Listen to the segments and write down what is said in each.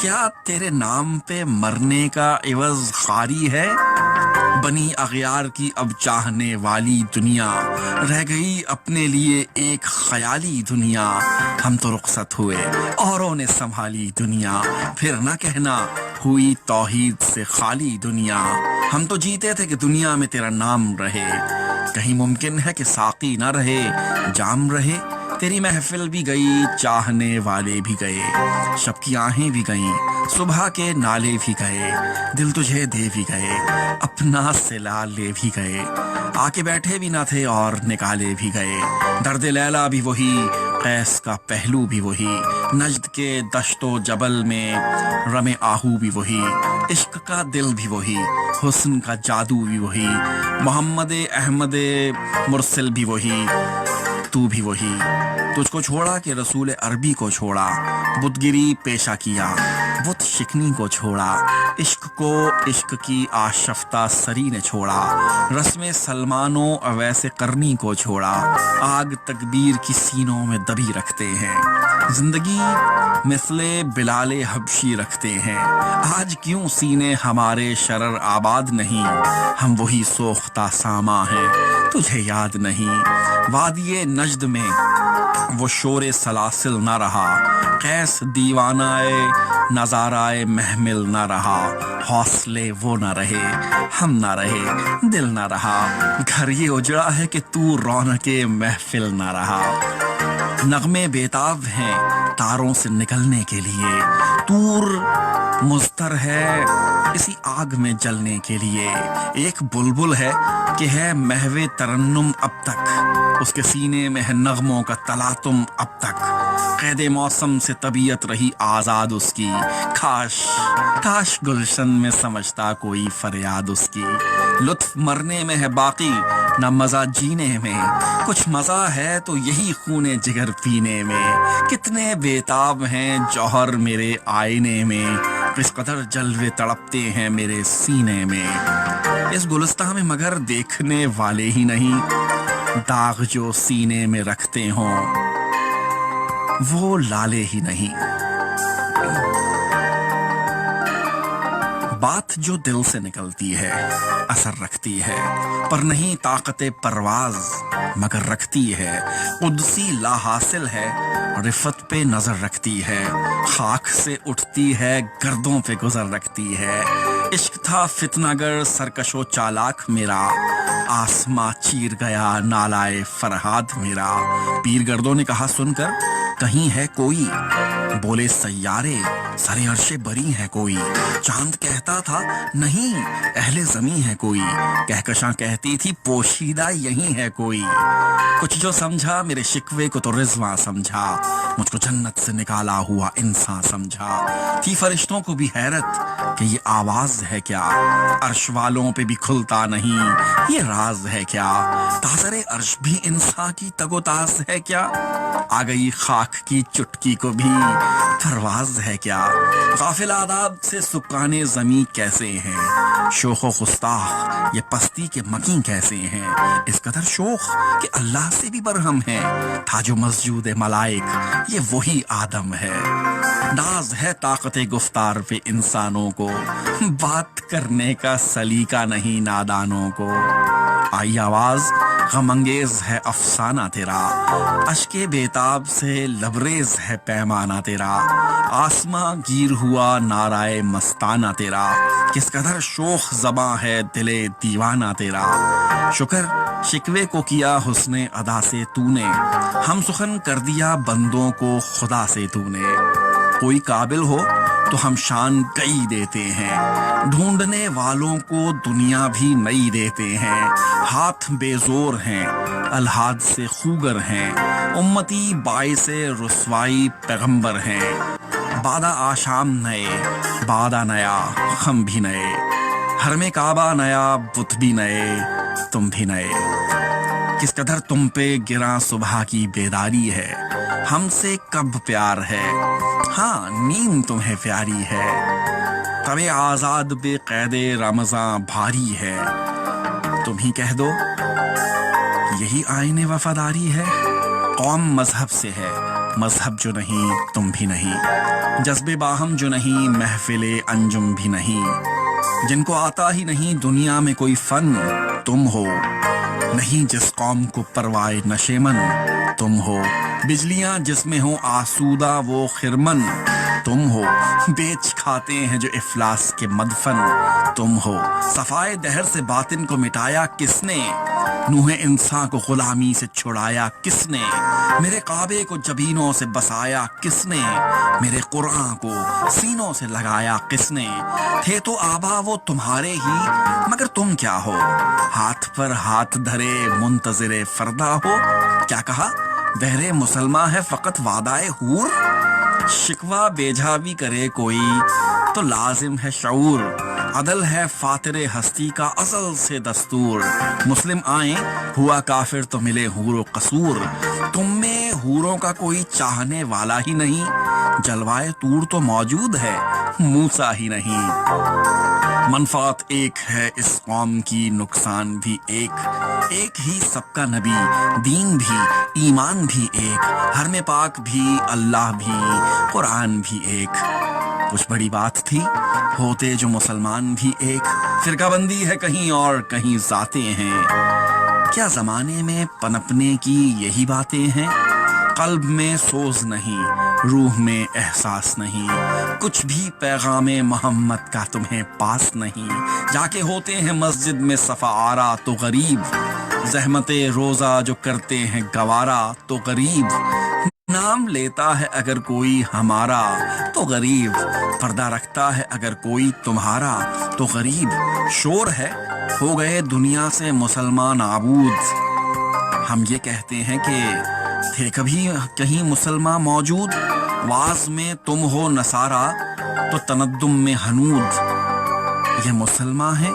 کیا تیرے نام پہ مرنے کا عوض خاری ہے؟ بنی اغیار کی اب چاہنے والی دنیا، رہ گئی اپنے لیے ایک خیالی دنیا۔ ہم تو رخصت ہوئے اوروں نے سنبھالی دنیا، پھر نہ کہنا ہوئی توحید سے خالی دنیا۔ ہم تو جیتے تھے کہ دنیا میں تیرا نام رہے، کہیں ممکن ہے کہ ساقی نہ رہے جام رہے۔ تیری محفل بھی گئی، چاہنے والے بھی گئے، شب کی آہیں بھی گئیں، صبح کے نالے بھی گئے، دل تجھے دے بھی گئے، اپنا سلا لے بھی گئے، آ کے بیٹھے بھی نہ تھے اور نکالے بھی گئے۔ درد لیلا بھی وہی، قیس کا پہلو بھی وہی، نجد کے دشت و جبل میں رم آہو بھی وہی، عشق کا دل بھی وہی، حسن کا جادو بھی وہی، محمد احمد مرسل بھی وہی، تو بھی وہی۔ تجھ کو چھوڑا کہ رسول عربی کو چھوڑا، بت گری پیشہ کیا، بت شکنی کو چھوڑا، عشق کو عشق کی آشفتہ سری نے چھوڑا، رسم سلمان و اویس قرنی کو چھوڑا، آگ تکبیر کی سینوں میں دبی رکھتے ہیں، زندگی مثل بلال حبشی رکھتے ہیں۔ آج کیوں سینے ہمارے شرر آباد نہیں، ہم وہی سوختہ ساما ہیں، تجھے یاد نہیں۔ وادی نجد میں وہ شور سلاسل نہ رہا، قیس دیوانہ نظارہ محمل نہ رہا، حوصلے وہ نہ رہے، ہم نہ رہے، دل نہ رہا، گھر یہ اجڑا ہے کہ تو رونق محفل نہ رہا۔ نغمے بیتاب ہیں تاروں سے نکلنے کے لیے، طور مضطر ہے اسی آگ میں جلنے کے لیے، ایک بلبل ہے کہ ہے محو ترنم اب تک، اس کے سینے میں ہے نغموں کا تلاطم اب تک، قید موسم سے طبیعت رہی آزاد اس کی، کاش گلشن میں سمجھتا کوئی فریاد اس کی۔ لطف مرنے میں ہے باقی نہ مزہ جینے میں، کچھ مزہ ہے تو یہی خون جگر پینے میں، کتنے بیتاب ہیں جوہر میرے آئینے میں، کس قدر جلوے تڑپتے ہیں میرے سینے میں، اس گلستہ میں مگر دیکھنے والے ہی نہیں، داغ جو سینے میں رکھتے ہوں وہ لالے ہی نہیں۔ بات جو دل سے نکلتی ہے اثر رکھتی ہے، پر نہیں طاقت پرواز مگر رکھتی ہے، قدسی لا حاصل ہے رفت پہ نظر رکھتی ہے، خاک سے اٹھتی ہے گردوں پہ گزر رکھتی ہے، عشق تھا فتنہ گر سرکش و چالاک میرا، آسماں چیر گیا نالائے فرہاد میرا، پیر گردوں نے کہا سن کر کہیں ہے کوئی، بولے سیارے سرے عرش بری ہے کوئی، چاند کہتا تھا نہیں اہل زمیں ہے کوئی، کہکشاں کہتی تھی پوشیدہ یہی ہے کوئی، کچھ جو سمجھا میرے شکوے کو تو رضواں سمجھا، مجھ کو جنت سے نکالا ہوا انسان سمجھا، تھی فرشتوں کو بھی حیرت کہ یہ آواز ہے کیا، عرش والوں پہ بھی کھلتا نہیں یہ راز ہے کیا، تاثر عرش بھی انسان کی تگ و تاز ہے کیا، آ گئی خاک کی چٹکی کو بھی پرواز ہے کیا، غافل آداب سے سکان زمیں کیسے ہیں، شوخ و گستاخ یہ پستی کے مکیں کیسے ہیں، اس قدر شوخ کہ اللہ سے بھی برہم ہے، تھا جو مسجود ملائک یہ وہی آدم ہے، ناز ہے طاقت گفتار پہ انسانوں کو، بات کرنے کا سلیقہ نہیں نادانوں کو، آئی آواز غم انگیز ہے افسانہ تیرا، اشک بیتاب سے لبریز ہے پیمانہ تیرا، آسماں گیر ہوا نعرہ مستانہ تیرا، کس قدر شوخ زباں ہے دل دیوانہ تیرا، شکر شکوے کو کیا حسن ادا سے تو نے، ہم سخن کر دیا بندوں کو خدا سے تو نے، کوئی قابل ہو تو ہم شان کئی دیتے ہیں، ڈھونڈنے والوں کو دنیا بھی نئی دیتے ہیں، ہاتھ بے زور ہیں الحاد سے خوگر ہیں، امتی باعث رسوائی پیغمبر ہیں، بادہ آشام نئے بادہ نیا خم بھی نئے، حرم کعبہ نیا بت بھی نئے تم بھی نئے، کس قدر تم پہ گراں صبح کی بیداری ہے، ہم سے کب پیار ہے، ہاں نیند تمہیں پیاری ہے، تب آزاد بے قید رمضاں بھاری ہے، تم ہی کہہ دو یہی آئین وفاداری ہے، قوم مذہب سے ہے مذہب جو نہیں تم بھی نہیں، جذبے باہم جو نہیں محفل انجم بھی نہیں، جن کو آتا ہی نہیں دنیا میں کوئی فن تم ہو، نہیں جس قوم کو پروائے نشے من تم ہو، بجلیاں جس میں ہو آسودہ وہ خرمن تم ہو، بیچ کھاتے ہیں جو افلاس کے مدفن تم ہو، صفائے دہر سے باطن کو مٹایا کس نے، نوح انسان کو غلامی سے چھڑایا کس نے، میرے کعبے کو جبینوں سے بسایا کس نے، میرے قرآن کو سینوں سے لگایا کس نے، تھے تو آبا وہ تمہارے ہی مگر تم کیا ہو، ہاتھ پر ہاتھ دھرے منتظر فردا ہو، کیا کہا بہرے مسلمان ہے فقط وعدہ حور، شکوہ بیجا بھی کرے کوئی تو لازم ہے شعور، عدل ہے فاتر ہستی کا ازل سے دستور، مسلم آئیں ہوا کافر تو ملے حور و قصور، تم میں حوروں کا کوئی چاہنے والا ہی نہیں، جلوائے طور تو موجود ہے موسیٰ ہی نہیں، منفعت ایک ہے اس قوم کی نقصان بھی ایک ہی سب کا نبی، دین بھی ایمان بھی ایک، حرم پاک بھی اللہ بھی قرآن بھی ایک، کچھ بڑی بات تھی ہوتے جو مسلمان بھی ایک، فرقہ بندی ہے کہیں اور کہیں ذاتیں ہیں، کیا زمانے میں پنپنے کی یہی باتیں ہیں، قلب میں سوز نہیں روح میں احساس نہیں، کچھ بھی پیغام محمد کا تمہیں پاس نہیں، جا کے ہوتے ہیں مسجد میں صفا آرا تو غریب، زحمت روزہ جو کرتے ہیں گوارا تو غریب، نام لیتا ہے اگر کوئی ہمارا تو غریب، پردہ رکھتا ہے اگر کوئی تمہارا تو غریب، شور ہے ہو گئے دنیا سے مسلمان عبود، ہم یہ کہتے ہیں کہ تھے کبھی کہیں مسلمان موجود، واز میں تم ہو نصارا تو تندم میں ہنود، یہ مسلمان ہیں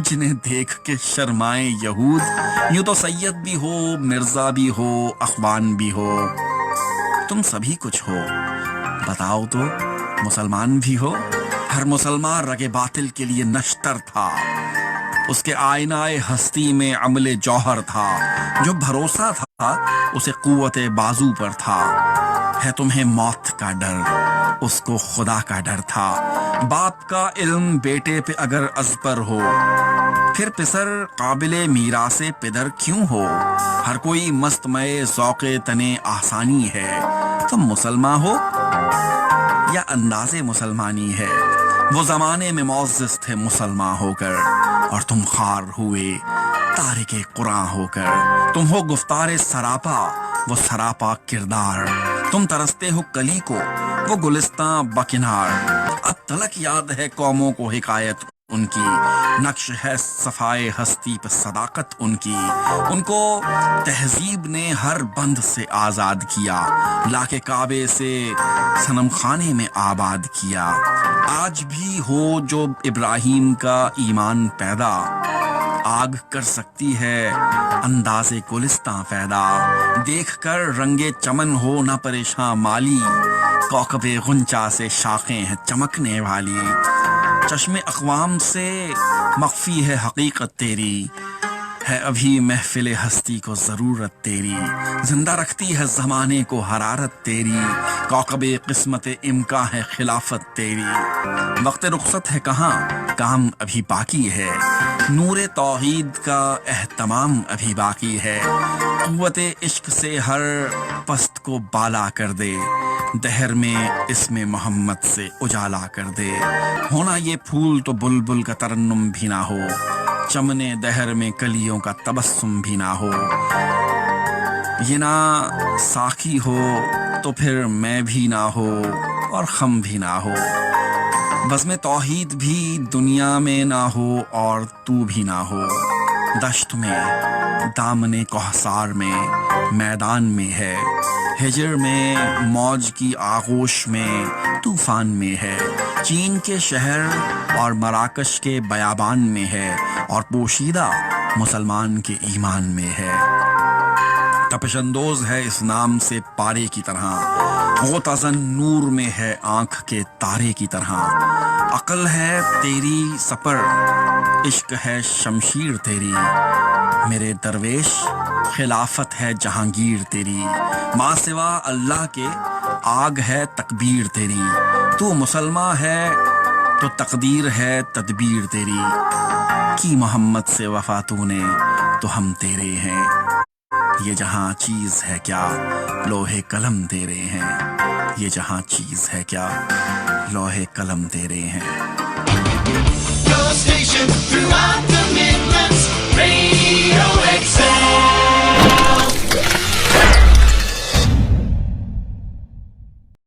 جنہیں دیکھ کے شرمائے یہود، یوں تو سید بھی ہو مرزا بھی ہو اخوان بھی ہو، تم سبھی کچھ ہو بتاؤ تو مسلمان بھی ہو، ہر مسلمان رگ باطل کے لیے نشتر تھا، اس کے آئینہ ہستی میں عمل جوہر تھا، جو بھروسہ تھا اسے قوت بازو پر تھا، ہے تمہیں موت کا ڈر اس کو خدا کا ڈر تھا، باپ کا علم بیٹے پہ اگر ازبر ہو پھر پسر قابل میراث پدر کیوں ہو، ہر کوئی مستمع ذوق تنے آسانی ہے، تم مسلمان ہو یا انداز مسلمانی ہے، وہ زمانے میں معزز تھے مسلمان ہو کر اور تم خار ہوئے تارک قرآن ہو کر، تم ہو گفتار سراپا وہ سراپا کردار، تم ترستے ہو کلی کو وہ گلستان بکنار، اب تلک یاد ہے قوموں کو حکایت ان کی، نقش ہے صفائے ہستی پہ صداقت ان کی، ان کو تہذیب نے ہر بند سے آزاد کیا، لا کے کعبے سے صنم خانے میں آباد کیا، آج بھی ہو جو ابراہیم کا ایمان پیدا، آگ کر سکتی ہے انداز گلستان پیدا، دیکھ کر رنگے چمن ہو نہ پریشان مالی، کوکب غنچہ سے شاخیں ہیں چمکنے والی، چشم اقوام سے مخفی ہے حقیقت تیری، ہے ابھی محفل ہستی کو ضرورت تیری، زندہ رکھتی ہے زمانے کو حرارت تیری، کوکب قسمت امکا ہے خلافت تیری، وقت رخصت ہے کہاں کام ابھی باقی ہے، نور توحید کا اہتمام ابھی باقی ہے، قوت عشق سے ہر پست کو بالا کر دے، دہر میں اسم محمد سے اجالا کر دے، ہونا یہ پھول تو بلبل کا ترنم بھی نہ ہو، چمنے دہر میں کلیوں کا تبسم بھی نہ ہو، یہ نہ ساقی ہو تو پھر میں بھی نہ ہو اور خم بھی نہ ہو، بزم توحید بھی دنیا میں نہ ہو اور تو بھی نہ ہو، دشت میں دامن کوہسار میں میدان میں ہے، ہجر میں موج کی آغوش میں طوفان میں ہے، چین کے شہر اور مراکش کے بیابان میں ہے، اور پوشیدہ مسلمان کے ایمان میں ہے، تپش اندوز ہے اس نام سے پارے کی طرح، غوطہ نور میں ہے آنکھ کے تارے کی طرح، عقل ہے تیری سپر عشق ہے شمشیر تیری، میرے درویش خلافت ہے جہانگیر تیری، ماں سوا اللہ کے آگ ہے تکبیر تیری، تو مسلمان ہے تو تقدیر ہے تدبیر تیری، کی محمد سے وفا تو نے تو ہم تیرے ہیں، یہ جہاں چیز ہے کیا لوہے قلم تیرے ہیں، یہ جہاں چیز ہے کیا لوہے قلم تیرے ہیں۔ Your station throughout the